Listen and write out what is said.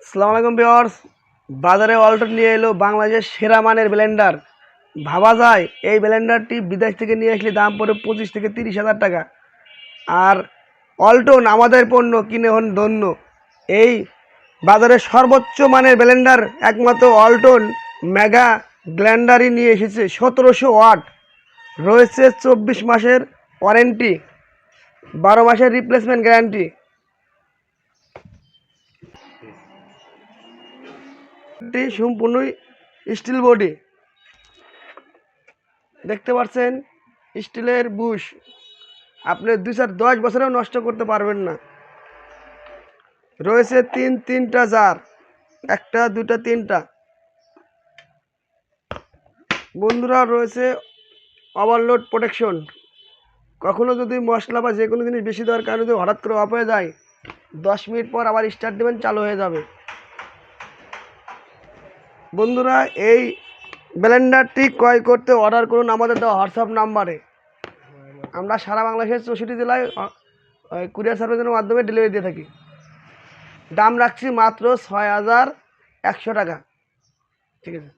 আসসালামু আলাইকুম ভিউয়ার্স। বাজারে অল্টো নিয়ে এলো বাংলাদেশের সেরা মানের ব্লেন্ডার। ভাবা যায় এই ব্লেন্ডারটি বিদেশ থেকে নিয়ে আসলে দাম পড়ে 25 থেকে 30 হাজার টাকা। আর অল্টন আমাদের পণ্য কিনে হন ধন্য। এই বাজারের সর্বোচ্চ মানের ব্লেন্ডার একমাত্র অল্টন মেগা ব্লেন্ডারই নিয়ে এসেছে। 1700 ওয়াট রয়েছে, 24 মাসের ওয়ারেন্টি, 12 মাসের রিপ্লেসমেন্ট গ্যারান্টি। সম্পূর্ণই স্টিল বডি, দেখতে পাচ্ছেন স্টিলের বুশ। আপনি 2-10 বছরেও নষ্ট করতে পারবেন না। রয়েছে তিনটা জার, একটা দুটা তিনটা। বন্ধুরা, রয়েছে ওভারলোড প্রোটেকশন। কখনো যদি মশলা বা যে কোনো জিনিস বেশি দেওয়ার কারণে যদি হঠাৎ করে অফ হয়ে যায়, 10 মিনিট পর আবার স্টার্ট দেবেন, চালু হয়ে যাবে। বন্ধুরা, এই ব্লেন্ডারটি ক্রয় করতে অর্ডার করুন আমাদের দেওয়া হোয়াটসঅ্যাপ নাম্বারে। আমরা সারা বাংলাদেশের 64 জেলায় কুরিয়ার সার্ভিসের মাধ্যমে ডেলিভারি দিয়ে থাকি। দাম রাখছি মাত্র 6100 টাকা। ঠিক আছে।